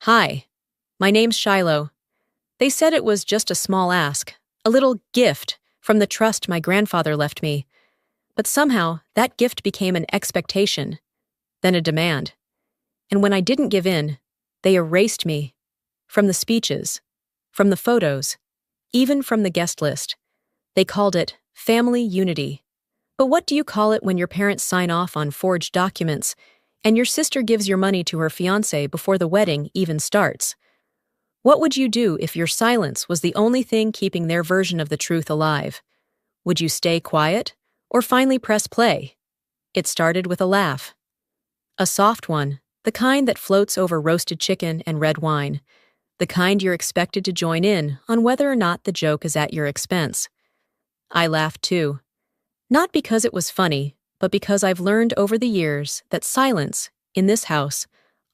Hi, my name's Shiloh. They said it was just a small ask, a little gift from the trust my grandfather left me. But somehow, that gift became an expectation, then a demand. And when I didn't give in, they erased me. From the speeches, from the photos, even from the guest list. They called it family unity. But what do you call it when your parents sign off on forged documents and your sister gives your money to her fiancé before the wedding even starts? What would you do if your silence was the only thing keeping their version of the truth alive? Would you stay quiet or finally press play? It started with a laugh. A soft one, the kind that floats over roasted chicken and red wine. The kind you're expected to join in on whether or not the joke is at your expense. I laughed too. Not because it was funny, but because I've learned over the years that silence, in this house,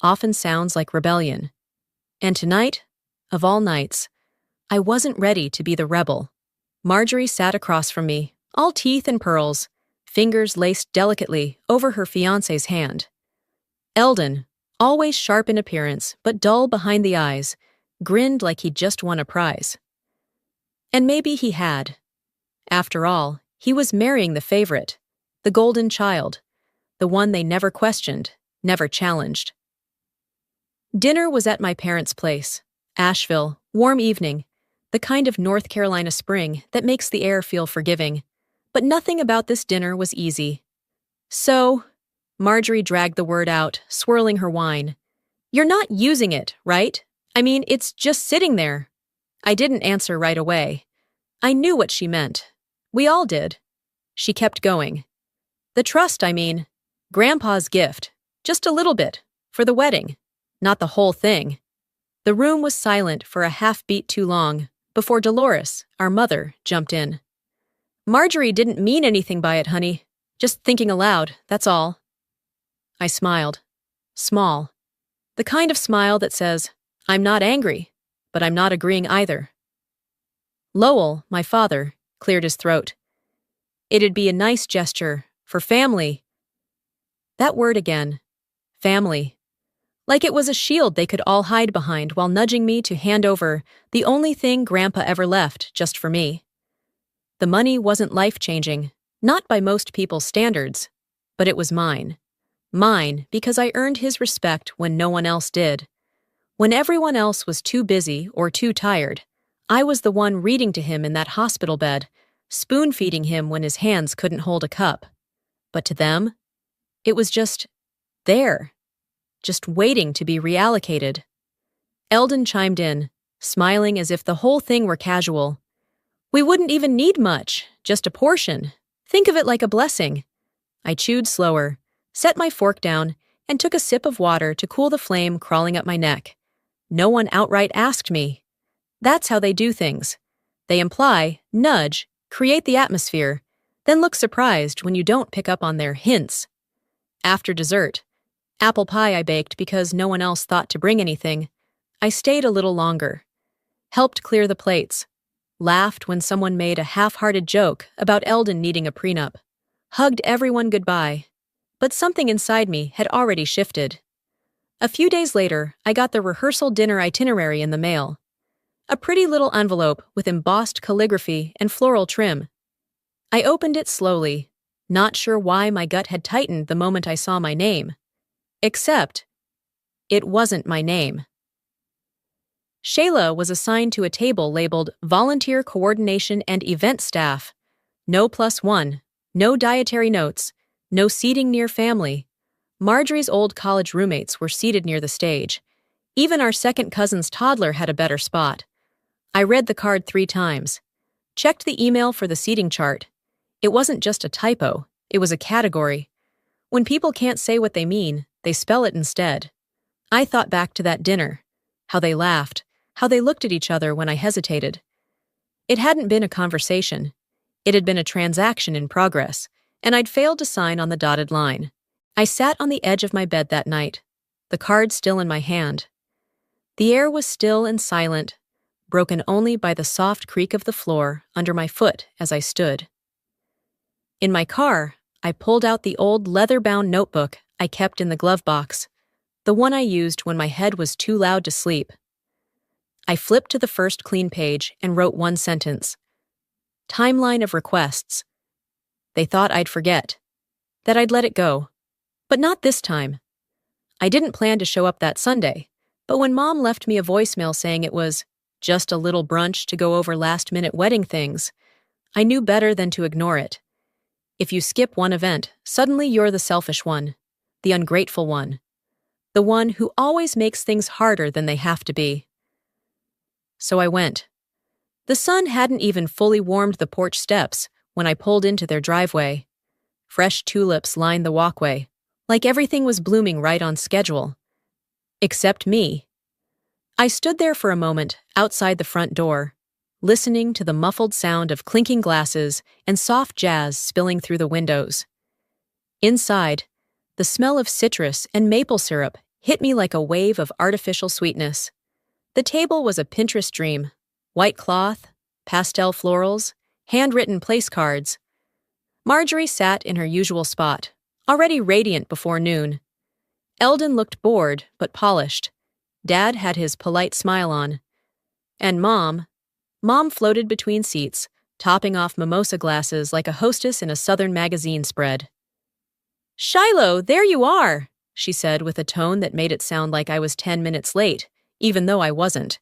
often sounds like rebellion. And tonight, of all nights, I wasn't ready to be the rebel. Marjorie sat across from me, all teeth and pearls, fingers laced delicately over her fiancé's hand. Eldon, always sharp in appearance but dull behind the eyes, grinned like he'd just won a prize. And maybe he had. After all, he was marrying the favorite, the golden child, the one they never questioned, never challenged. Dinner was at my parents' place, Asheville, warm evening, the kind of North Carolina spring that makes the air feel forgiving. But nothing about this dinner was easy. So, Marjorie dragged the word out, swirling her wine. You're not using it, right? I mean, it's just sitting there. I didn't answer right away. I knew what she meant. We all did. She kept going. The trust, I mean. Grandpa's gift. Just a little bit. For the wedding. Not the whole thing. The room was silent for a half-beat too long, before Dolores, our mother, jumped in. Marjorie didn't mean anything by it, honey. Just thinking aloud, that's all. I smiled. Small. The kind of smile that says, I'm not angry, but I'm not agreeing either. Lowell, my father, cleared his throat. It'd be a nice gesture, for family. That word again. Family. Like it was a shield they could all hide behind while nudging me to hand over the only thing Grandpa ever left just for me. The money wasn't life-changing, not by most people's standards, but it was mine. Mine because I earned his respect when no one else did. When everyone else was too busy or too tired, I was the one reading to him in that hospital bed, spoon-feeding him when his hands couldn't hold a cup. But to them, it was just there, just waiting to be reallocated. Eldon chimed in, smiling as if the whole thing were casual. We wouldn't even need much, just a portion. Think of it like a blessing. I chewed slower, set my fork down, and took a sip of water to cool the flame crawling up my neck. No one outright asked me. That's how they do things. They imply, nudge, create the atmosphere, then look surprised when you don't pick up on their hints. After dessert, apple pie I baked because no one else thought to bring anything, I stayed a little longer, helped clear the plates, laughed when someone made a half-hearted joke about Eldon needing a prenup, hugged everyone goodbye, but something inside me had already shifted. A few days later, I got the rehearsal dinner itinerary in the mail. A pretty little envelope with embossed calligraphy and floral trim. I opened it slowly, not sure why my gut had tightened the moment I saw my name. Except, it wasn't my name. Shayla was assigned to a table labeled Volunteer Coordination and Event Staff. No +1, no dietary notes, no seating near family. Marjorie's old college roommates were seated near the stage. Even our second cousin's toddler had a better spot. I read the card 3 times. Checked the email for the seating chart. It wasn't just a typo, it was a category. When people can't say what they mean, they spell it instead. I thought back to that dinner. How they laughed, how they looked at each other when I hesitated. It hadn't been a conversation. It had been a transaction in progress, and I'd failed to sign on the dotted line. I sat on the edge of my bed that night, the card still in my hand. The air was still and silent, broken only by the soft creak of the floor under my foot as I stood. In my car, I pulled out the old leather-bound notebook I kept in the glove box. the one I used when my head was too loud to sleep. I flipped to the first clean page and wrote one sentence. Timeline of requests. They thought I'd forget, that I'd let it go. But not this time. I didn't plan to show up that Sunday, but when Mom left me a voicemail saying it was just a little brunch to go over last-minute wedding things, I knew better than to ignore it. If you skip one event, suddenly you're the selfish one, the ungrateful one, the one who always makes things harder than they have to be. So I went. The sun hadn't even fully warmed the porch steps when I pulled into their driveway. Fresh tulips lined the walkway, like everything was blooming right on schedule. Except me. I stood there for a moment outside the front door, listening to the muffled sound of clinking glasses and soft jazz spilling through the windows. Inside, the smell of citrus and maple syrup hit me like a wave of artificial sweetness. The table was a Pinterest dream. White cloth, pastel florals, handwritten place cards. Marjorie sat in her usual spot, already radiant before noon. Eldon looked bored but polished. Dad had his polite smile on. And Mom floated between seats, topping off mimosa glasses like a hostess in a Southern magazine spread. "Shiloh, there you are," she said with a tone that made it sound like I was 10 minutes late, even though I wasn't.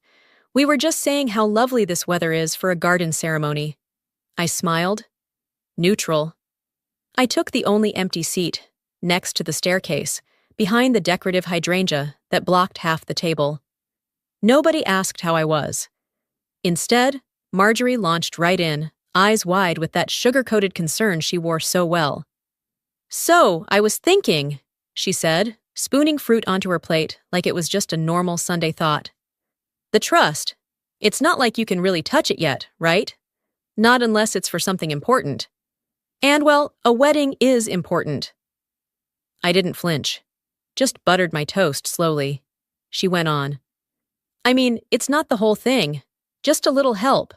"We were just saying how lovely this weather is for a garden ceremony." I smiled. Neutral. I took the only empty seat, next to the staircase, behind the decorative hydrangea that blocked half the table. Nobody asked how I was. Instead, Marjorie launched right in, eyes wide with that sugar-coated concern she wore so well. "So, I was thinking," she said, spooning fruit onto her plate like it was just a normal Sunday thought. "The trust. It's not like you can really touch it yet, right? Not unless it's for something important. And, well, a wedding is important." I didn't flinch. Just buttered my toast slowly. She went on. "I mean, it's not the whole thing. Just a little help.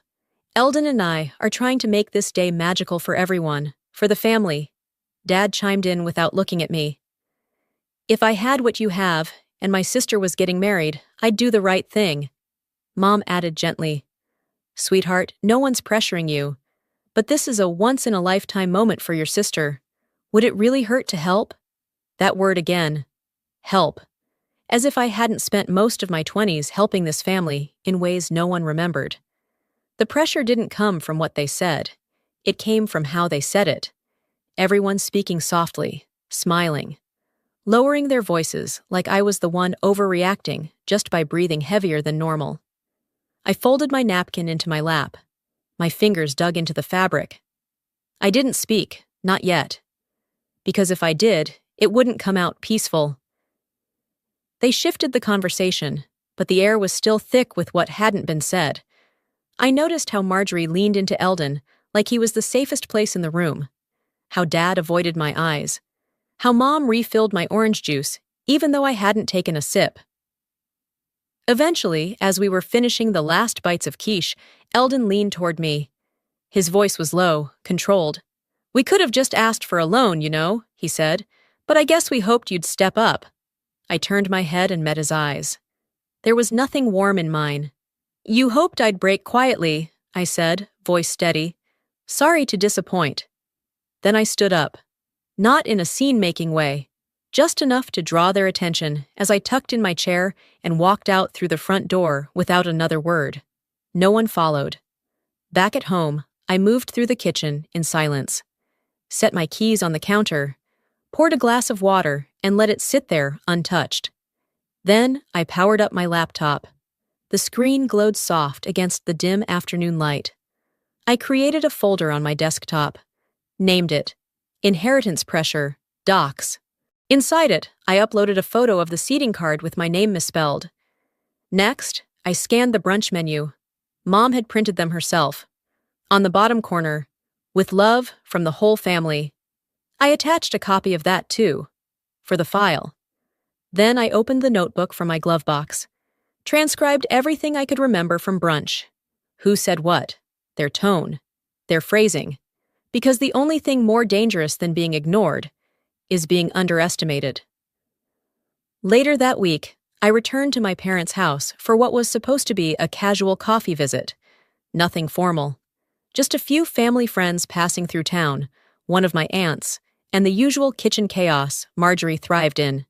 Eldon and I are trying to make this day magical for everyone, for the family." Dad chimed in without looking at me. "If I had what you have, and my sister was getting married, I'd do the right thing." Mom added gently, "Sweetheart, no one's pressuring you. But this is a once-in-a-lifetime moment for your sister. Would it really hurt to help?" That word again. Help. As if I hadn't spent most of my 20s helping this family in ways no one remembered. The pressure didn't come from what they said. It came from how they said it. Everyone speaking softly, smiling, lowering their voices like I was the one overreacting just by breathing heavier than normal. I folded my napkin into my lap. My fingers dug into the fabric. I didn't speak, not yet. Because if I did, it wouldn't come out peaceful. They shifted the conversation, but the air was still thick with what hadn't been said. I noticed how Marjorie leaned into Eldon like he was the safest place in the room. How Dad avoided my eyes. How Mom refilled my orange juice, even though I hadn't taken a sip. Eventually, as we were finishing the last bites of quiche, Eldon leaned toward me. His voice was low, controlled. "We could have just asked for a loan, you know," he said, "but I guess we hoped you'd step up." I turned my head and met his eyes. There was nothing warm in mine. "You hoped I'd break quietly," I said, voice steady. "Sorry to disappoint." Then I stood up. Not in a scene-making way, just enough to draw their attention as I tucked in my chair and walked out through the front door without another word. No one followed. Back at home, I moved through the kitchen in silence, set my keys on the counter, poured a glass of water, and let it sit there untouched. Then I powered up my laptop. The screen glowed soft against the dim afternoon light. I created a folder on my desktop, named it Inheritance Pressure, Docs. Inside it, I uploaded a photo of the seating card with my name misspelled. Next, I scanned the brunch menu. Mom had printed them herself. On the bottom corner, "With love from the whole family." I attached a copy of that too, for the file. Then I opened the notebook from my glove box, transcribed everything I could remember from brunch. Who said what, their tone, their phrasing, because the only thing more dangerous than being ignored is being underestimated. Later that week, I returned to my parents' house for what was supposed to be a casual coffee visit. Nothing formal. Just a few family friends passing through town, one of my aunts, and the usual kitchen chaos Marjorie thrived in.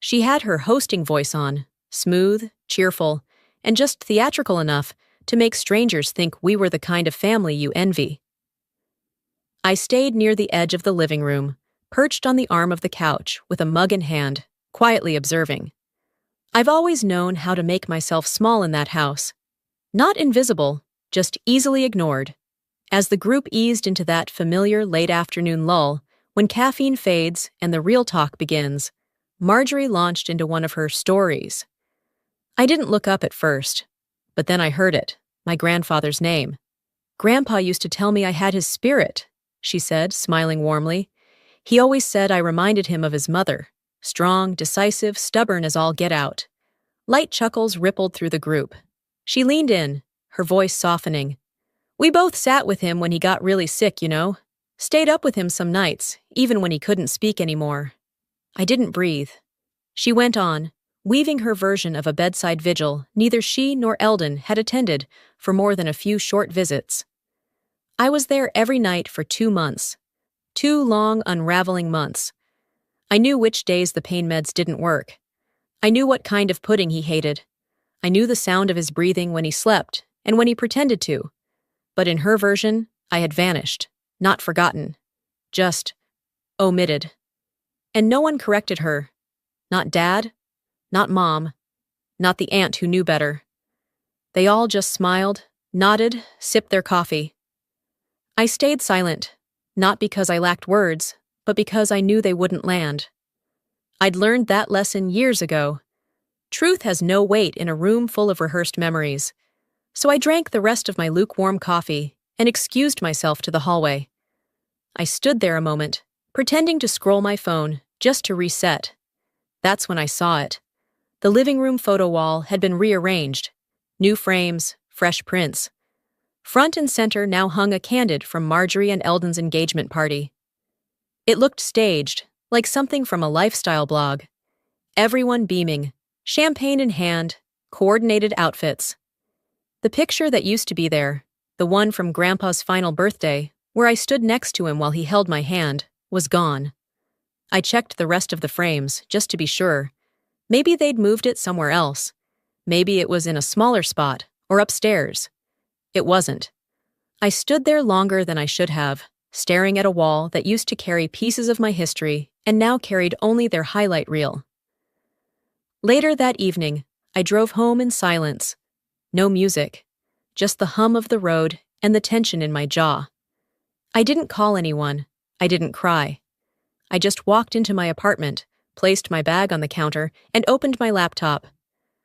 She had her hosting voice on, smooth, cheerful, and just theatrical enough to make strangers think we were the kind of family you envy. I stayed near the edge of the living room, perched on the arm of the couch with a mug in hand, quietly observing. I've always known how to make myself small in that house. Not invisible, just easily ignored. As the group eased into that familiar late-afternoon lull, when caffeine fades and the real talk begins, Marjorie launched into one of her stories. I didn't look up at first, but then I heard it, my grandfather's name. "Grandpa used to tell me I had his spirit," she said, smiling warmly. "He always said I reminded him of his mother, strong, decisive, stubborn as all get out." Light chuckles rippled through the group. She leaned in, her voice softening. "We both sat with him when he got really sick, you know. Stayed up with him some nights, even when he couldn't speak anymore." I didn't breathe. She went on, weaving her version of a bedside vigil neither she nor Eldon had attended for more than a few short visits. I was there every night for 2 months. 2 long, unraveling months. I knew which days the pain meds didn't work. I knew what kind of pudding he hated. I knew the sound of his breathing when he slept and when he pretended to. But in her version, I had vanished, not forgotten, just omitted. And no one corrected her. Not Dad, not Mom, not the aunt who knew better. They all just smiled, nodded, sipped their coffee. I stayed silent, not because I lacked words, but because I knew they wouldn't land. I'd learned that lesson years ago. Truth has no weight in a room full of rehearsed memories. So I drank the rest of my lukewarm coffee and excused myself to the hallway. I stood there a moment, pretending to scroll my phone just to reset. That's when I saw it. The living room photo wall had been rearranged. New frames, fresh prints. Front and center now hung a candid from Marjorie and Eldon's engagement party. It looked staged, like something from a lifestyle blog. Everyone beaming, champagne in hand, coordinated outfits. The picture that used to be there, the one from Grandpa's final birthday, where I stood next to him while he held my hand, was gone. I checked the rest of the frames, just to be sure. Maybe they'd moved it somewhere else. Maybe it was in a smaller spot, or upstairs. It wasn't. I stood there longer than I should have, staring at a wall that used to carry pieces of my history and now carried only their highlight reel. Later that evening, I drove home in silence. No music, just the hum of the road and the tension in my jaw. I didn't call anyone. I didn't cry. I just walked into my apartment, placed my bag on the counter, and opened my laptop.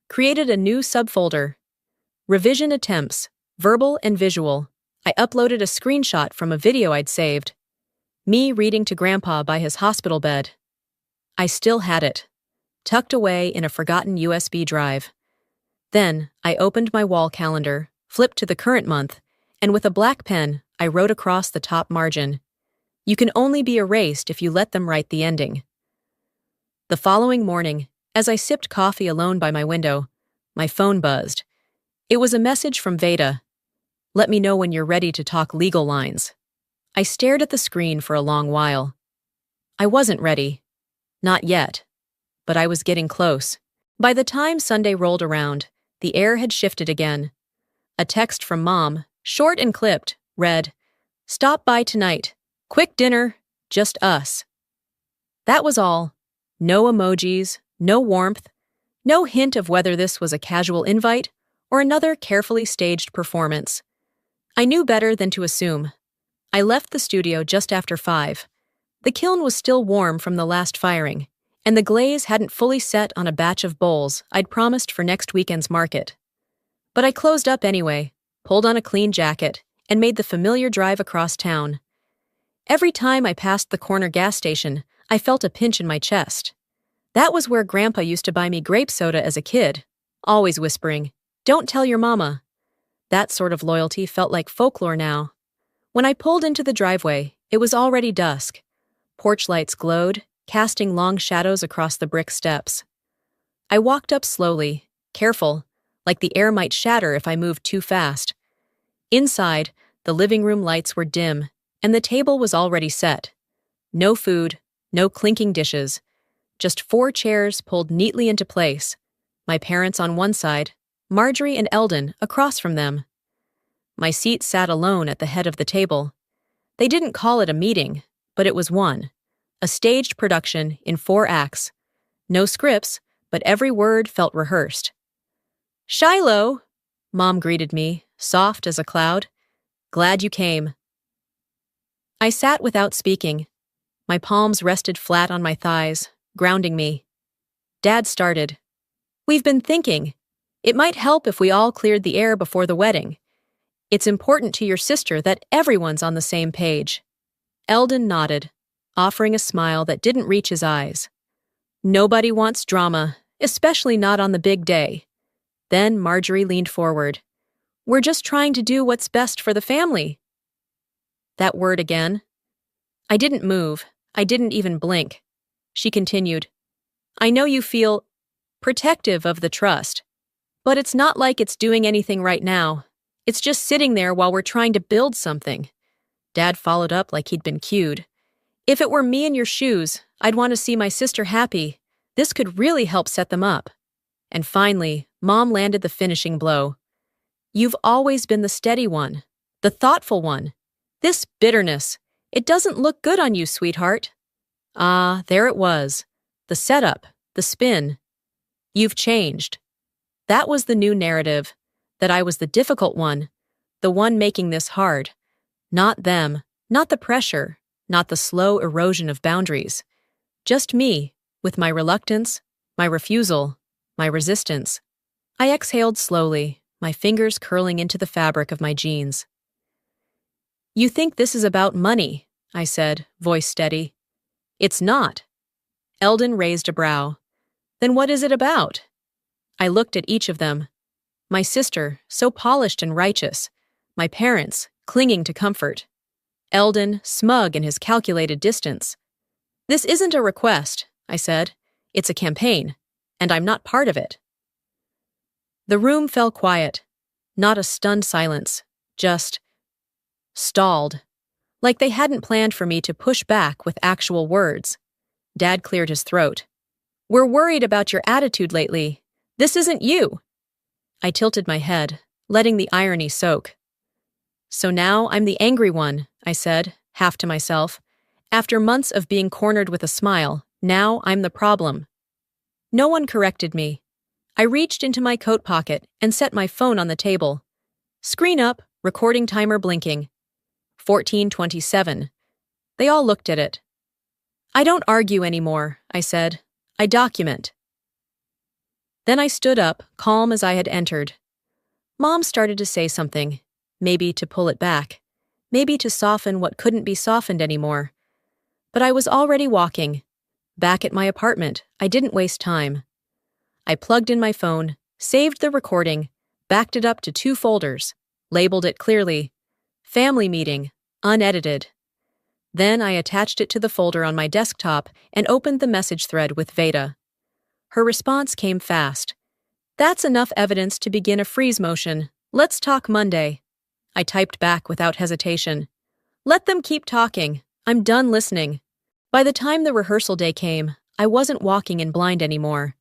Created a new subfolder. Revision attempts, verbal and visual. I uploaded a screenshot from a video I'd saved. Me reading to Grandpa by his hospital bed. I still had it, tucked away in a forgotten USB drive. Then, I opened my wall calendar, flipped to the current month, and with a black pen, I wrote across the top margin. You can only be erased if you let them write the ending. The following morning, as I sipped coffee alone by my window, my phone buzzed. It was a message from Veda. "Let me know when you're ready to talk legal lines." I stared at the screen for a long while. I wasn't ready. Not yet. But I was getting close. By the time Sunday rolled around, the air had shifted again. A text from Mom, short and clipped, read, "Stop by tonight. Quick dinner, just us." That was all. No emojis, no warmth, no hint of whether this was a casual invite or another carefully staged performance. I knew better than to assume. I left the studio just after 5. The kiln was still warm from the last firing, and the glaze hadn't fully set on a batch of bowls I'd promised for next weekend's market. But I closed up anyway, pulled on a clean jacket, and made the familiar drive across town. Every time I passed the corner gas station, I felt a pinch in my chest. That was where Grandpa used to buy me grape soda as a kid, always whispering, "Don't tell your mama." That sort of loyalty felt like folklore now. When I pulled into the driveway, it was already dusk. Porch lights glowed, casting long shadows across the brick steps. I walked up slowly, careful, like the air might shatter if I moved too fast. Inside, the living room lights were dim, and the table was already set. No food, no clinking dishes, just 4 chairs pulled neatly into place. My parents on one side, Marjorie and Eldon across from them. My seat sat alone at the head of the table. They didn't call it a meeting, but it was one. A staged production in 4 acts. No scripts, but every word felt rehearsed. "Shiloh," Mom greeted me, soft as a cloud. "Glad you came." I sat without speaking. My palms rested flat on my thighs, grounding me. Dad started. "We've been thinking. It might help if we all cleared the air before the wedding. It's important to your sister that everyone's on the same page." Eldon nodded, offering a smile that didn't reach his eyes. "Nobody wants drama, especially not on the big day." Then Marjorie leaned forward. "We're just trying to do what's best for the family." That word again. I didn't move. I didn't even blink. She continued. "I know you feel protective of the trust, but it's not like it's doing anything right now. It's just sitting there while we're trying to build something." Dad followed up like he'd been cued. "If it were me in your shoes, I'd want to see my sister happy. This could really help set them up." And finally, Mom landed the finishing blow. "You've always been the steady one, the thoughtful one. This bitterness, it doesn't look good on you, sweetheart." Ah, there it was. The setup, the spin. "You've changed." That was the new narrative, that I was the difficult one, the one making this hard. Not them, not the pressure, not the slow erosion of boundaries. Just me, with my reluctance, my refusal, my resistance. I exhaled slowly, my fingers curling into the fabric of my jeans. "You think this is about money," I said, voice steady. "It's not." Eldon raised a brow. "Then what is it about?" I looked at each of them. My sister, so polished and righteous. My parents, clinging to comfort. Eldon, smug in his calculated distance. "This isn't a request," I said. "It's a campaign, and I'm not part of it." The room fell quiet. Not a stunned silence, just stalled. Like they hadn't planned for me to push back with actual words. Dad cleared his throat. "We're worried about your attitude lately. This isn't you." I tilted my head, letting the irony soak. "So now I'm the angry one," I said, half to myself. "After months of being cornered with a smile, now I'm the problem." No one corrected me. I reached into my coat pocket and set my phone on the table. Screen up, recording timer blinking. 14:27. They all looked at it. "I don't argue anymore," I said. "I document." Then I stood up, calm as I had entered. Mom started to say something, maybe to pull it back, maybe to soften what couldn't be softened anymore. But I was already walking. Back at my apartment, I didn't waste time. I plugged in my phone, saved the recording, backed it up to 2 folders, labeled it clearly, "Family Meeting, Unedited." Then I attached it to the folder on my desktop and opened the message thread with Veda. Her response came fast. "That's enough evidence to begin a freeze motion. Let's talk Monday." I typed back without hesitation. "Let them keep talking. I'm done listening." By the time the rehearsal day came, I wasn't walking in blind anymore.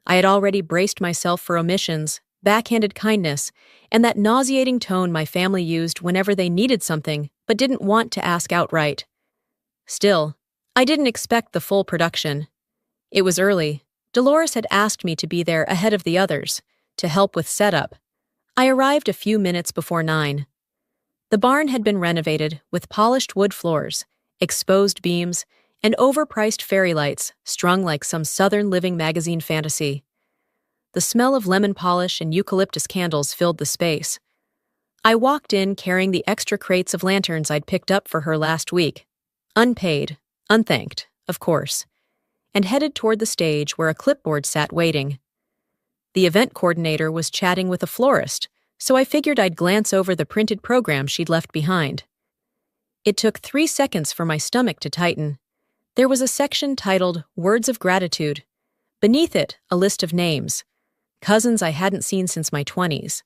I had already braced myself for omissions, backhanded kindness, and that nauseating tone my family used whenever they needed something but didn't want to ask outright. Still, I didn't expect the full production. It was early. Dolores had asked me to be there ahead of the others, to help with setup. I arrived a few minutes before 9. The barn had been renovated with polished wood floors, exposed beams, and overpriced fairy lights strung like some Southern Living magazine fantasy. The smell of lemon polish and eucalyptus candles filled the space. I walked in carrying the extra crates of lanterns I'd picked up for her last week. Unpaid, unthanked, of course, and headed toward the stage where a clipboard sat waiting. The event coordinator was chatting with a florist, so I figured I'd glance over the printed program she'd left behind. It took 3 seconds for my stomach to tighten. There was a section titled Words of Gratitude, Beneath it, a list of names. Cousins I hadn't seen since my 20s.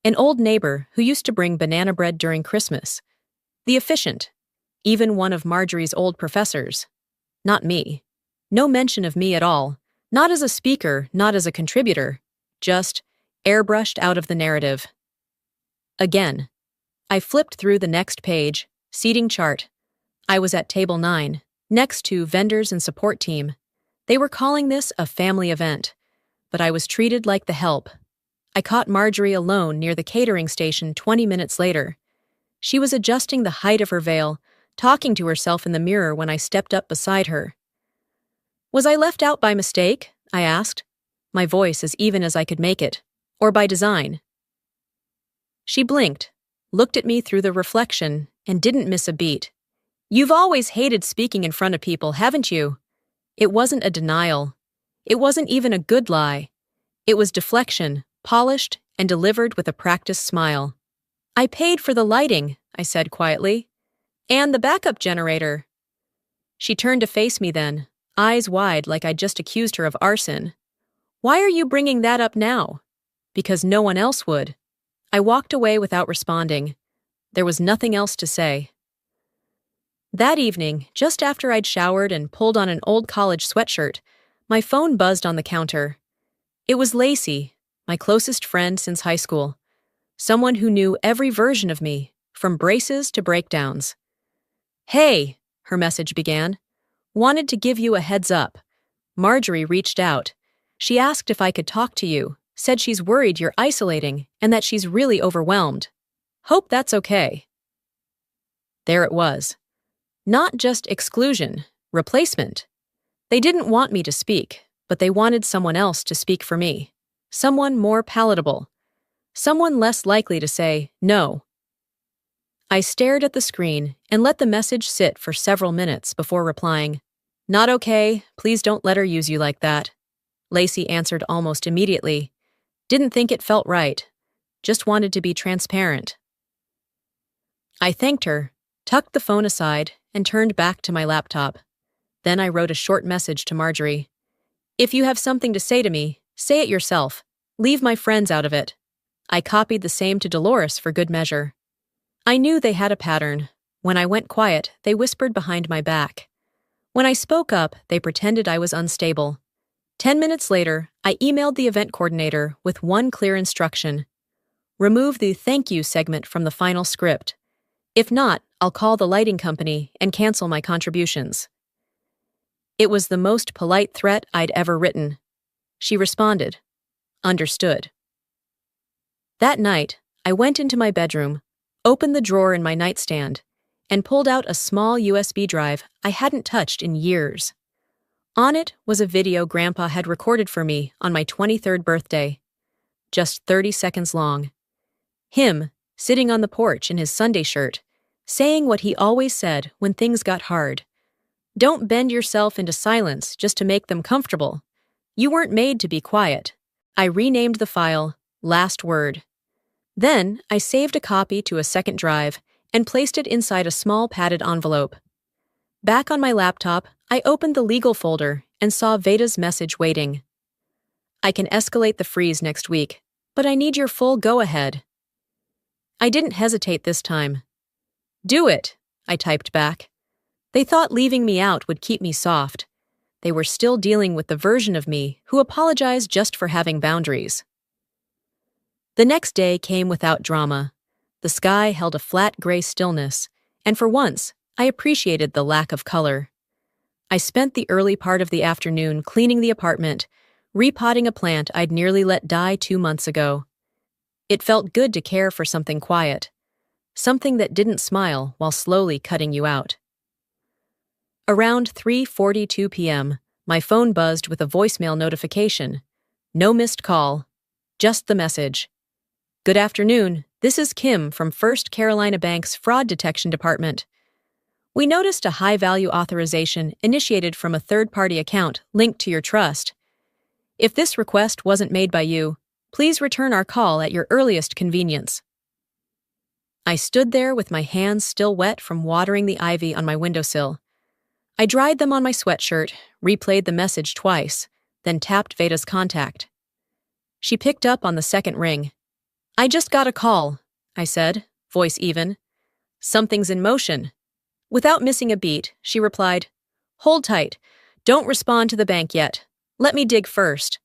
An old neighbor who used to bring banana bread during Christmas. The efficient. Even one of Marjorie's old professors. Not me. No mention of me at all. Not as a speaker, not as a contributor. Just airbrushed out of the narrative. Again. I flipped through the next page, seating chart. I was at table 9, next to vendors and support team. They were calling this a family event, but I was treated like the help. I caught Marjorie alone near the catering station 20 minutes later. She was adjusting the height of her veil, talking to herself in the mirror when I stepped up beside her. Was I left out by mistake? I asked, my voice as even as I could make it, or by design. She blinked, looked at me through the reflection, and didn't miss a beat. You've always hated speaking in front of people, haven't you? It wasn't a denial. It wasn't even a good lie. It was deflection, polished and delivered with a practiced smile. I paid for the lighting, I said quietly. And the backup generator. She turned to face me then, eyes wide like I'd just accused her of arson. Why are you bringing that up now? Because no one else would. I walked away without responding. There was nothing else to say. That evening, just after I'd showered and pulled on an old college sweatshirt, my phone buzzed on the counter. It was Lacey, my closest friend since high school. Someone who knew every version of me, from braces to breakdowns. Hey, her message began. Wanted to give you a heads up. Marjorie reached out. She asked if I could talk to you, said she's worried you're isolating and that she's really overwhelmed. Hope that's okay. There it was. Not just exclusion, replacement. They didn't want me to speak, but they wanted someone else to speak for me. Someone more palatable. Someone less likely to say no. I stared at the screen and let the message sit for several minutes before replying. Not okay, please don't let her use you like that. Lacey answered almost immediately. Didn't think it felt right. Just wanted to be transparent. I thanked her, tucked the phone aside, and turned back to my laptop. Then I wrote a short message to Marjorie. If you have something to say to me, say it yourself. Leave my friends out of it. I copied the same to Dolores for good measure. I knew they had a pattern. When I went quiet, they whispered behind my back. When I spoke up, they pretended I was unstable. 10 minutes later, I emailed the event coordinator with one clear instruction. Remove the thank you segment from the final script. If not, I'll call the lighting company and cancel my contributions. It was the most polite threat I'd ever written. She responded. Understood. That night, I went into my bedroom, opened the drawer in my nightstand, and pulled out a small USB drive I hadn't touched in years. On it was a video Grandpa had recorded for me on my 23rd birthday. Just 30 seconds long. Him, sitting on the porch in his Sunday shirt, saying what he always said when things got hard. Don't bend yourself into silence just to make them comfortable. You weren't made to be quiet. I renamed the file Last Word. Then I saved a copy to a second drive and placed it inside a small padded envelope. Back on my laptop, I opened the legal folder and saw Veda's message waiting. I can escalate the freeze next week, but I need your full go-ahead. I didn't hesitate this time. Do it, I typed back. They thought leaving me out would keep me soft. They were still dealing with the version of me who apologized just for having boundaries. The next day came without drama. The sky held a flat gray stillness, and for once, I appreciated the lack of color. I spent the early part of the afternoon cleaning the apartment, repotting a plant I'd nearly let die 2 months ago. It felt good to care for something quiet, something that didn't smile while slowly cutting you out. Around 3:42 p.m., my phone buzzed with a voicemail notification. No missed call, just the message. Good afternoon, this is Kim from First Carolina Bank's Fraud Detection Department. We noticed a high-value authorization initiated from a third-party account linked to your trust. If this request wasn't made by you, please return our call at your earliest convenience. I stood there with my hands still wet from watering the ivy on my windowsill. I dried them on my sweatshirt, replayed the message twice, then tapped Veda's contact. She picked up on the second ring. "I just got a call," I said, voice even. "Something's in motion." Without missing a beat, she replied, "Hold tight. Don't respond to the bank yet. Let me dig first."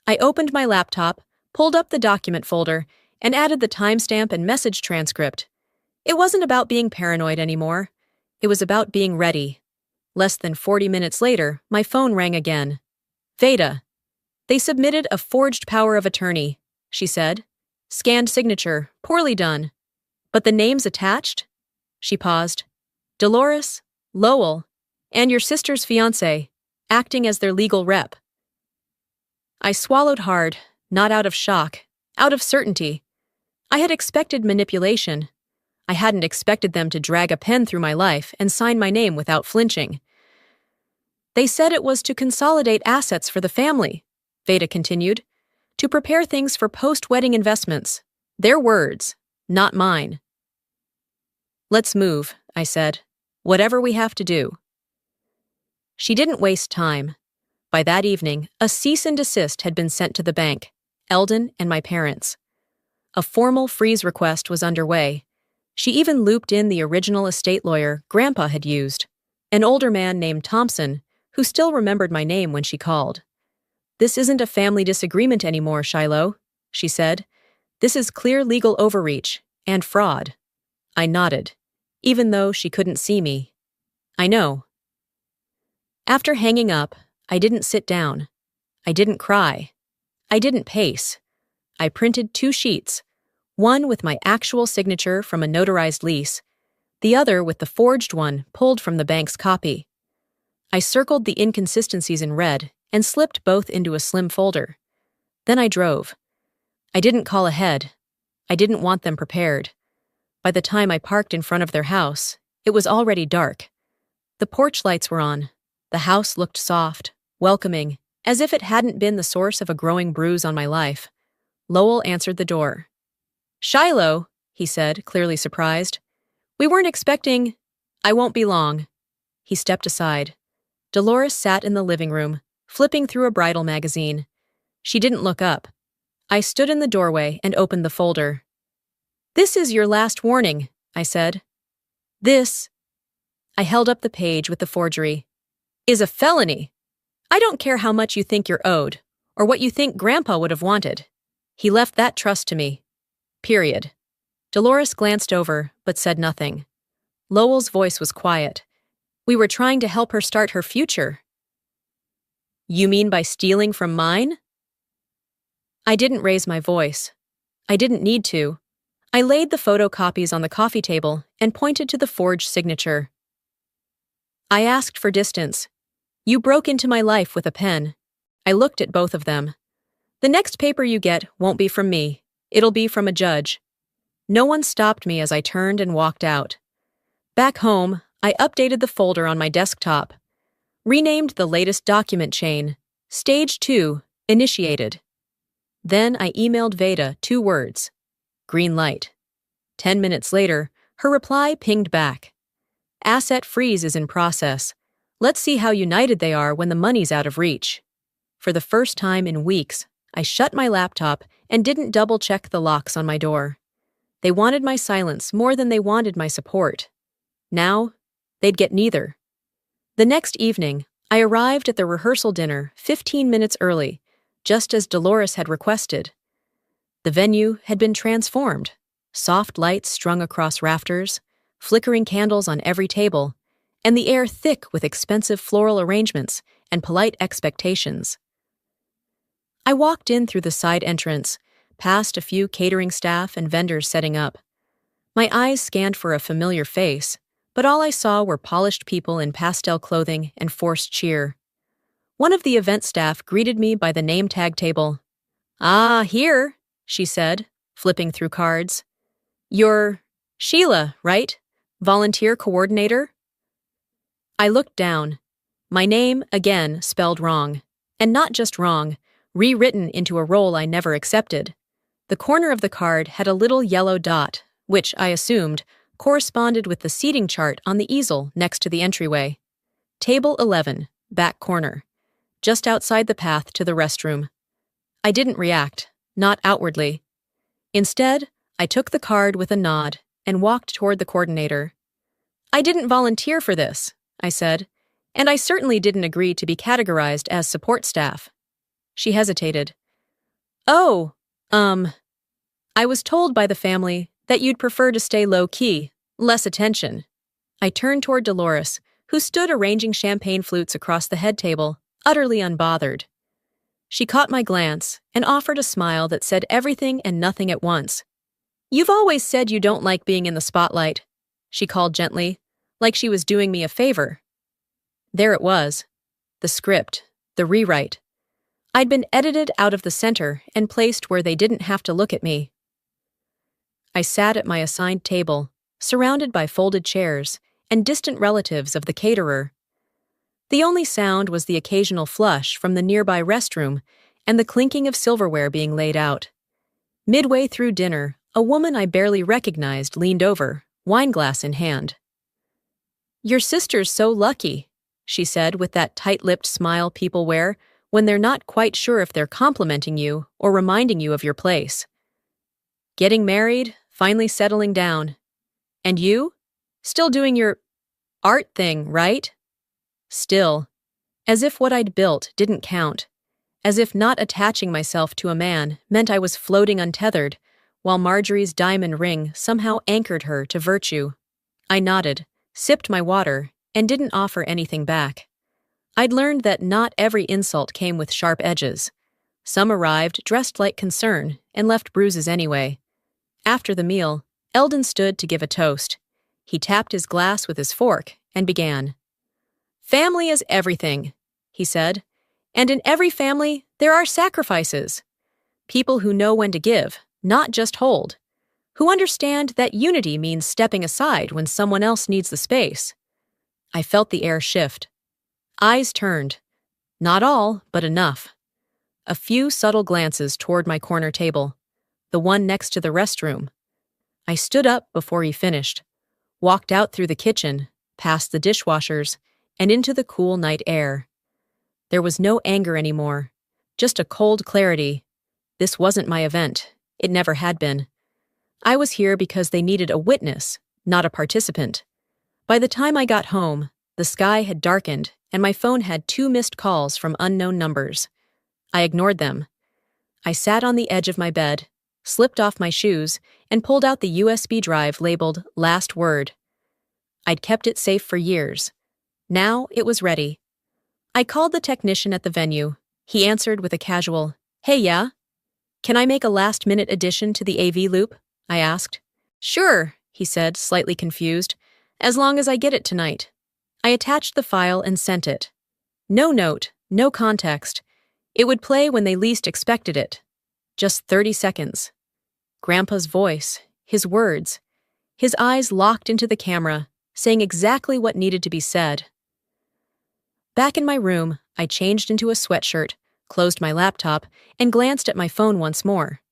I opened my laptop, pulled up the document folder, and added the timestamp and message transcript. It wasn't about being paranoid anymore. It was about being ready. Less than 40 minutes later, my phone rang again. "Veda. They submitted a forged power of attorney," she said. "Scanned signature, poorly done. But the names attached?" She paused. "Dolores, Lowell, and your sister's fiancé, acting as their legal rep." I swallowed hard, not out of shock, out of certainty. I had expected manipulation. I hadn't expected them to drag a pen through my life and sign my name without flinching. "They said it was to consolidate assets for the family," Veda continued, "to prepare things for post-wedding investments. Their words, not mine." "Let's move," I said. "Whatever we have to do." She didn't waste time. By that evening, a cease and desist had been sent to the bank, Eldon and my parents. A formal freeze request was underway. She even looped in the original estate lawyer Grandpa had used, an older man named Thompson, who still remembered my name when she called. "This isn't a family disagreement anymore, Shiloh," she said. "This is clear legal overreach and fraud." I nodded, even though she couldn't see me. "I know." After hanging up, I didn't sit down. I didn't cry. I didn't pace. I printed 2 sheets, one with my actual signature from a notarized lease, the other with the forged one pulled from the bank's copy. I circled the inconsistencies in red and slipped both into a slim folder. Then I drove. I didn't call ahead. I didn't want them prepared. By the time I parked in front of their house, it was already dark. The porch lights were on. The house looked soft, welcoming, as if it hadn't been the source of a growing bruise on my life. Lowell answered the door. "Shiloh," he said, clearly surprised. "We weren't expecting—" "I won't be long." He stepped aside. Dolores sat in the living room, flipping through a bridal magazine. She didn't look up. I stood in the doorway and opened the folder. "This is your last warning," I said. "This," I held up the page with the forgery, "is a felony. I don't care how much you think you're owed, or what you think Grandpa would have wanted. He left that trust to me. Period." Dolores glanced over, but said nothing. Lowell's voice was quiet. "We were trying to help her start her future." "You mean by stealing from mine?" I didn't raise my voice. I didn't need to. I laid the photocopies on the coffee table and pointed to the forged signature. "I asked for distance. You broke into my life with a pen." I looked at both of them. "The next paper you get won't be from me. It'll be from a judge." No one stopped me as I turned and walked out. Back home, I updated the folder on my desktop. Renamed the latest document chain, Stage 2, Initiated. Then I emailed Veda 2 words. Green light. 10 minutes later, her reply pinged back. "Asset freeze is in process. Let's see how united they are when the money's out of reach." For the first time in weeks, I shut my laptop and didn't double-check the locks on my door. They wanted my silence more than they wanted my support. Now, they'd get neither. The next evening, I arrived at the rehearsal dinner 15 minutes early, just as Dolores had requested. The venue had been transformed. Soft lights strung across rafters, flickering candles on every table, and the air thick with expensive floral arrangements and polite expectations. I walked in through the side entrance, past a few catering staff and vendors setting up. My eyes scanned for a familiar face, but all I saw were polished people in pastel clothing and forced cheer. One of the event staff greeted me by the name tag table. "Ah, here," she said, flipping through cards. "You're Sheila, right? Volunteer coordinator?" I looked down. My name, again, spelled wrong. And not just wrong, rewritten into a role I never accepted. The corner of the card had a little yellow dot, which, I assumed, corresponded with the seating chart on the easel next to the entryway. Table 11, back corner. just outside the path to the restroom. I didn't react, not outwardly. Instead, I took the card with a nod and walked toward the coordinator. "I didn't volunteer for this," I said, "and I certainly didn't agree to be categorized as support staff." She hesitated. "Oh, I was told by the family that you'd prefer to stay low-key, less attention." I turned toward Dolores, who stood arranging champagne flutes across the head table, utterly unbothered. She caught my glance and offered a smile that said everything and nothing at once. "You've always said you don't like being in the spotlight," she called gently, like she was doing me a favor. There it was. The script, the rewrite. I'd been edited out of the center and placed where they didn't have to look at me. I sat at my assigned table, surrounded by folded chairs and distant relatives of the caterer. The only sound was the occasional flush from the nearby restroom and the clinking of silverware being laid out. Midway through dinner, a woman I barely recognized leaned over, wineglass in hand. "Your sister's so lucky," she said with that tight-lipped smile people wear when they're not quite sure if they're complimenting you or reminding you of your place. "Getting married, finally settling down. And you? Still doing your art thing, right?" Still. As if what I'd built didn't count. As if not attaching myself to a man meant I was floating untethered, while Marjorie's diamond ring somehow anchored her to virtue. I nodded, sipped my water, and didn't offer anything back. I'd learned that not every insult came with sharp edges. Some arrived dressed like concern and left bruises anyway. After the meal, Eldon stood to give a toast. He tapped his glass with his fork and began. "Family is everything," he said, "and in every family there are sacrifices. People who know when to give, not just hold. Who understand that unity means stepping aside when someone else needs the space." I felt the air shift. Eyes turned. Not all, but enough. A few subtle glances toward my corner table, the one next to the restroom. I stood up before he finished, walked out through the kitchen, past the dishwashers, and into the cool night air. There was no anger anymore, just a cold clarity. This wasn't my event. It never had been. I was here because they needed a witness, not a participant. By the time I got home, the sky had darkened and my phone had 2 missed calls from unknown numbers. I ignored them. I sat on the edge of my bed, slipped off my shoes, and pulled out the USB drive labeled Last Word. I'd kept it safe for years. Now it was ready. I called the technician at the venue. He answered with a casual, "Hey, yeah? Can I make a last-minute addition to the AV loop?" I asked. "Sure," he said, slightly confused, "as long as I get it tonight." I attached the file and sent it. No note, no context. It would play when they least expected it. Just 30 seconds. Grandpa's voice, his words, his eyes locked into the camera, saying exactly what needed to be said. Back in my room, I changed into a sweatshirt, closed my laptop, and glanced at my phone once more.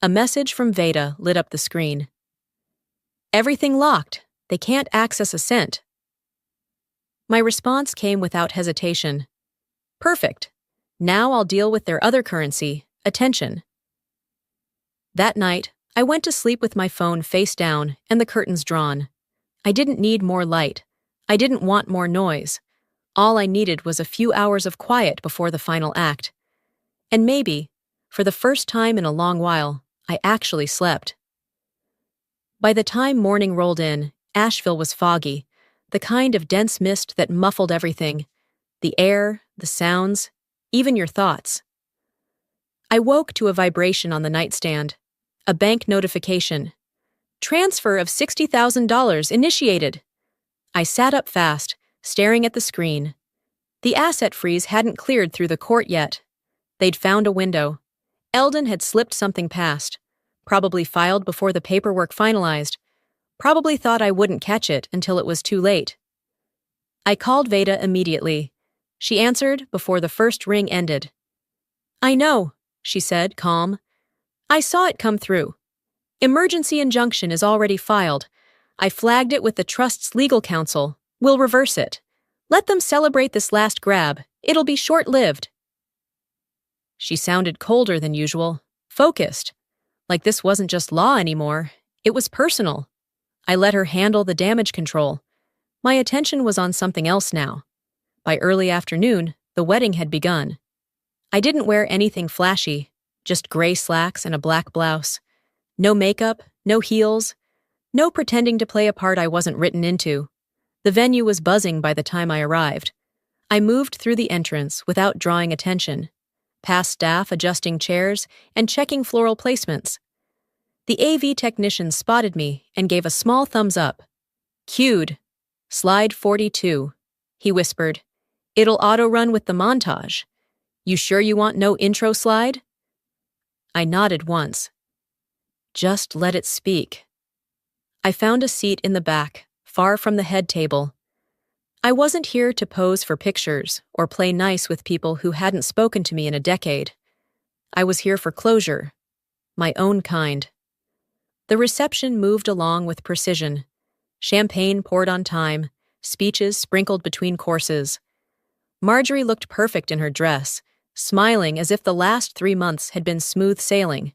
A message from Veda lit up the screen. "Everything locked. They can't access a cent." My response came without hesitation. "Perfect. Now I'll deal with their other currency, attention." That night, I went to sleep with my phone face down and the curtains drawn. I didn't need more light. I didn't want more noise. All I needed was a few hours of quiet before the final act. And maybe, for the first time in a long while, I actually slept. By the time morning rolled in, Asheville was foggy, the kind of dense mist that muffled everything, the air, the sounds, even your thoughts. I woke to a vibration on the nightstand, a bank notification. "Transfer of $60,000 initiated." I sat up fast, staring at the screen. The asset freeze hadn't cleared through the court yet. They'd found a window. Eldon had slipped something past, probably filed before the paperwork finalized, probably thought I wouldn't catch it until it was too late. I called Veda immediately. She answered before the first ring ended. "I know," she said, calm. "I saw it come through. Emergency injunction is already filed. I flagged it with the trust's legal counsel. We'll reverse it. Let them celebrate this last grab. It'll be short-lived." She sounded colder than usual, focused, like this wasn't just law anymore, it was personal. I let her handle the damage control. My attention was on something else now. By early afternoon, the wedding had begun. I didn't wear anything flashy, just gray slacks and a black blouse. No makeup, no heels, no pretending to play a part I wasn't written into. The venue was buzzing by the time I arrived. I moved through the entrance without drawing attention, past staff adjusting chairs and checking floral placements. The AV technician spotted me and gave a small thumbs up. "Cued. Slide 42, he whispered. "It'll auto-run with the montage. You sure you want no intro slide?" I nodded once. Just let it speak. I found a seat in the back, far from the head table. I wasn't here to pose for pictures or play nice with people who hadn't spoken to me in a decade. I was here for closure, my own kind. The reception moved along with precision. Champagne poured on time, speeches sprinkled between courses. Marjorie looked perfect in her dress, smiling as if the last 3 months had been smooth sailing.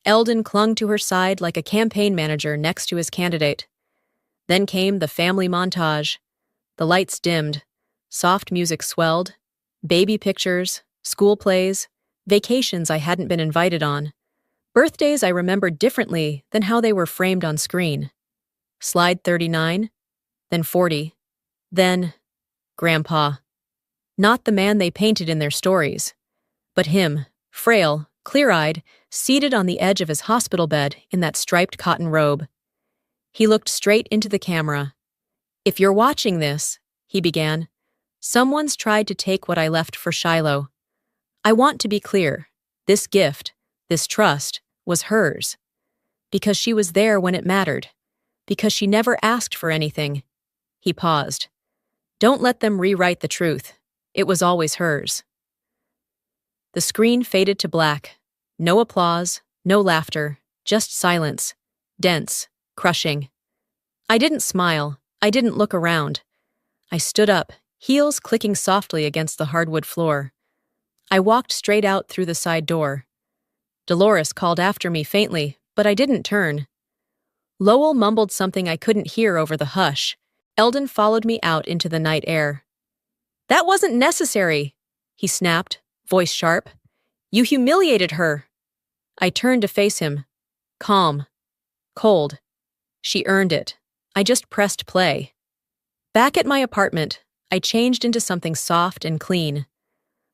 Eldon clung to her side like a campaign manager next to his candidate. Then came the family montage. The lights dimmed, soft music swelled, baby pictures, school plays, vacations I hadn't been invited on, birthdays I remembered differently than how they were framed on screen. Slide 39, then 40, then Grandpa. Not the man they painted in their stories, but him, frail, clear-eyed, seated on the edge of his hospital bed in that striped cotton robe. He looked straight into the camera. "If you're watching this," he began, "someone's tried to take what I left for Shiloh. I want to be clear. This gift, this trust, was hers. Because she was there when it mattered. Because she never asked for anything." He paused. "Don't let them rewrite the truth. It was always hers." The screen faded to black. No applause, no laughter, just silence. Dense, crushing. I didn't smile. I didn't look around. I stood up, heels clicking softly against the hardwood floor. I walked straight out through the side door. Dolores called after me faintly, but I didn't turn. Lowell mumbled something I couldn't hear over the hush. Eldon followed me out into the night air. "That wasn't necessary," he snapped, voice sharp. "You humiliated her." I turned to face him. Calm. Cold. She earned it. I just pressed play. Back at my apartment, I changed into something soft and clean.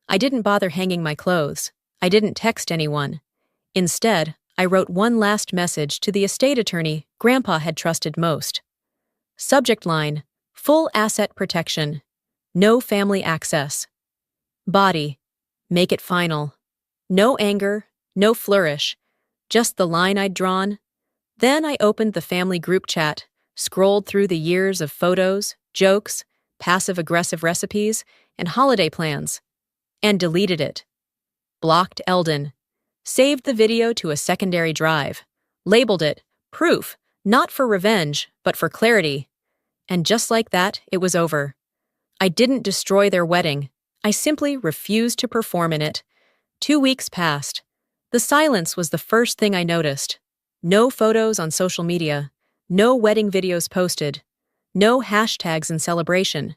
I didn't bother hanging my clothes. I didn't text anyone. Instead, I wrote one last message to the estate attorney Grandpa had trusted most. Subject line, full asset protection. No family access. Body, make it final. No anger, no flourish, just the line I'd drawn. Then I opened the family group chat, scrolled through the years of photos, jokes, passive-aggressive recipes, and holiday plans, and deleted it. Blocked Eldon. Saved the video to a secondary drive. Labeled it, proof, not for revenge, but for clarity. And just like that, it was over. I didn't destroy their wedding. I simply refused to perform in it. 2 weeks passed. The silence was the first thing I noticed. No photos on social media. No wedding videos posted. No hashtags in celebration.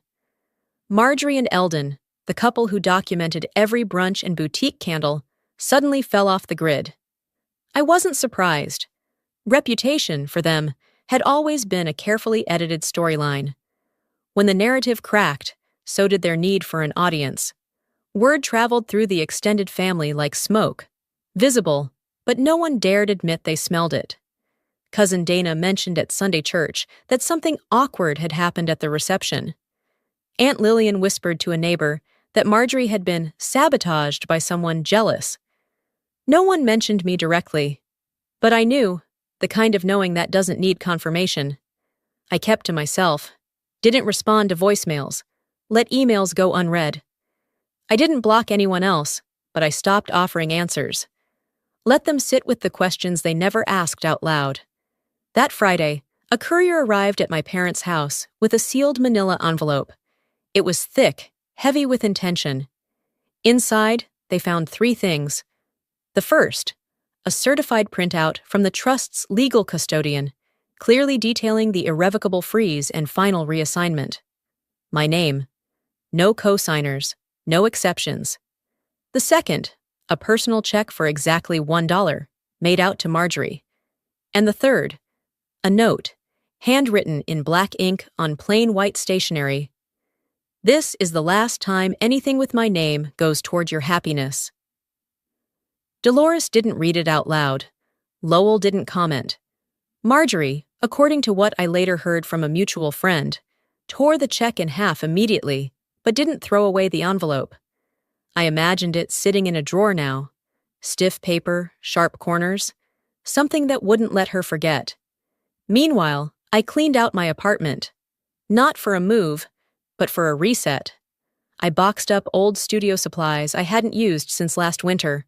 Marjorie and Eldon, the couple who documented every brunch and boutique candle, suddenly fell off the grid. I wasn't surprised. Reputation, for them, had always been a carefully edited storyline. When the narrative cracked, so did their need for an audience. Word traveled through the extended family like smoke, visible, but no one dared admit they smelled it. Cousin Dana mentioned at Sunday church that something awkward had happened at the reception. Aunt Lillian whispered to a neighbor that Marjorie had been sabotaged by someone jealous. No one mentioned me directly, but I knew, the kind of knowing that doesn't need confirmation. I kept to myself, didn't respond to voicemails, let emails go unread. I didn't block anyone else, but I stopped offering answers. Let them sit with the questions they never asked out loud. That Friday, a courier arrived at my parents' house with a sealed manila envelope. It was thick, heavy with intention. Inside, they found three things. The first, a certified printout from the trust's legal custodian, clearly detailing the irrevocable freeze and final reassignment. My name. No co-signers, no exceptions. The second, a personal check for exactly $1, made out to Marjorie. And the third, a note, handwritten in black ink on plain white stationery. This is the last time anything with my name goes toward your happiness. Dolores didn't read it out loud. Lowell didn't comment. Marjorie, according to what I later heard from a mutual friend, tore the check in half immediately, but didn't throw away the envelope. I imagined it sitting in a drawer now. Stiff paper, sharp corners, something that wouldn't let her forget. Meanwhile, I cleaned out my apartment. Not for a move, but for a reset. I boxed up old studio supplies I hadn't used since last winter,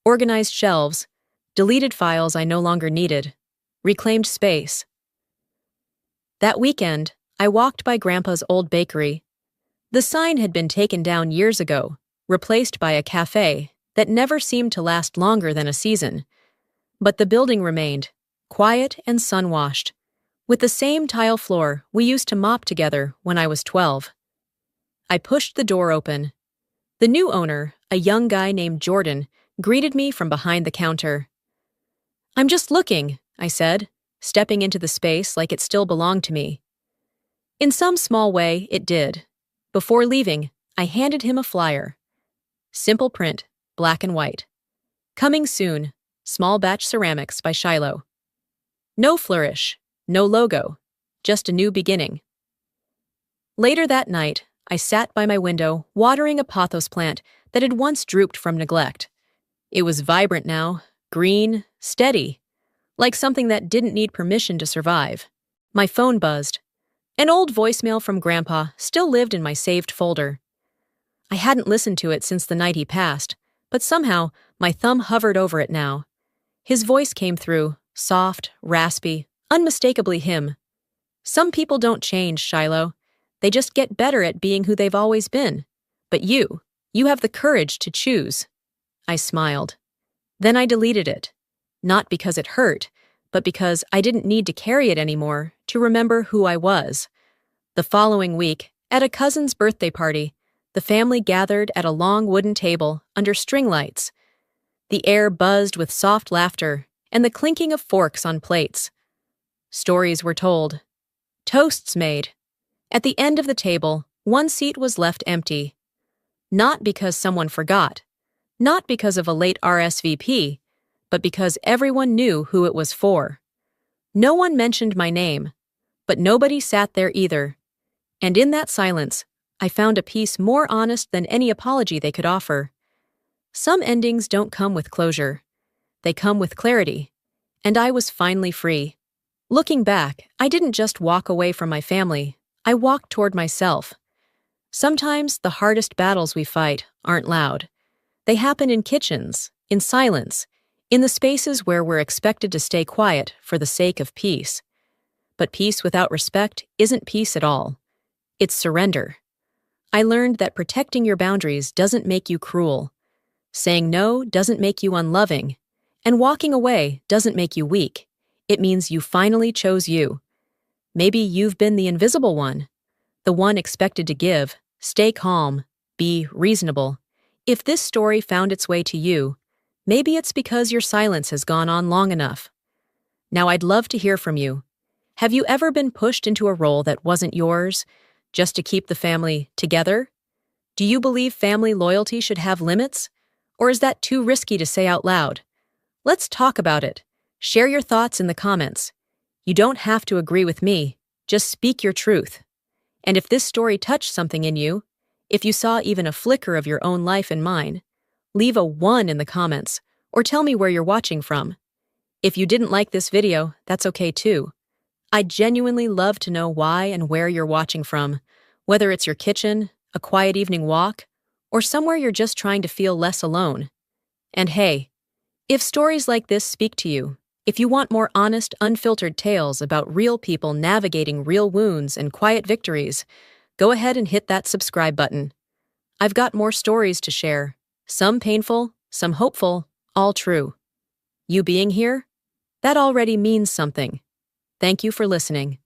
organized shelves, deleted files I no longer needed, reclaimed space. That weekend, I walked by Grandpa's old bakery. The sign had been taken down years ago, replaced by a cafe that never seemed to last longer than a season. But the building remained, quiet and sun-washed, with the same tile floor we used to mop together when I was 12. I pushed the door open. The new owner, a young guy named Jordan, greeted me from behind the counter. "I'm just looking," I said, stepping into the space like it still belonged to me. In some small way, it did. Before leaving, I handed him a flyer. Simple print, black and white. Coming soon, small batch ceramics by Shiloh. No flourish, no logo, just a new beginning. Later that night, I sat by my window watering a pothos plant that had once drooped from neglect. It was vibrant now, green, steady, like something that didn't need permission to survive. My phone buzzed. An old voicemail from Grandpa still lived in my saved folder. I hadn't listened to it since the night he passed, but somehow my thumb hovered over it now. His voice came through, soft, raspy, unmistakably him. "Some people don't change, Shiloh. They just get better at being who they've always been. But you have the courage to choose." I smiled. Then I deleted it. Not because it hurt, but because I didn't need to carry it anymore to remember who I was. The following week, at a cousin's birthday party, the family gathered at a long wooden table under string lights. The air buzzed with soft laughter and the clinking of forks on plates. Stories were told. Toasts made. At the end of the table, one seat was left empty. Not because someone forgot, not because of a late RSVP, but because everyone knew who it was for. No one mentioned my name, but nobody sat there either. And in that silence, I found a peace more honest than any apology they could offer. Some endings don't come with closure. They come with clarity. And I was finally free. Looking back, I didn't just walk away from my family. I walked toward myself. Sometimes the hardest battles we fight aren't loud. They happen in kitchens, in silence, in the spaces where we're expected to stay quiet for the sake of peace. But peace without respect isn't peace at all. It's surrender. I learned that protecting your boundaries doesn't make you cruel. Saying no doesn't make you unloving. And walking away doesn't make you weak. It means you finally chose you. Maybe you've been the invisible one, the one expected to give, stay calm, be reasonable. If this story found its way to you, maybe it's because your silence has gone on long enough. Now I'd love to hear from you. Have you ever been pushed into a role that wasn't yours, just to keep the family together? Do you believe family loyalty should have limits? Or is that too risky to say out loud? Let's talk about it. Share your thoughts in the comments. You don't have to agree with me. Just speak your truth. And if this story touched something in you, if you saw even a flicker of your own life in mine, leave a 1 in the comments or tell me where you're watching from. If you didn't like this video, that's okay too. I'd genuinely love to know why and where you're watching from, whether it's your kitchen, a quiet evening walk, or somewhere you're just trying to feel less alone. And hey, if stories like this speak to you, if you want more honest, unfiltered tales about real people navigating real wounds and quiet victories, go ahead and hit that subscribe button. I've got more stories to share. Some painful, some hopeful, all true. You being here? That already means something. Thank you for listening.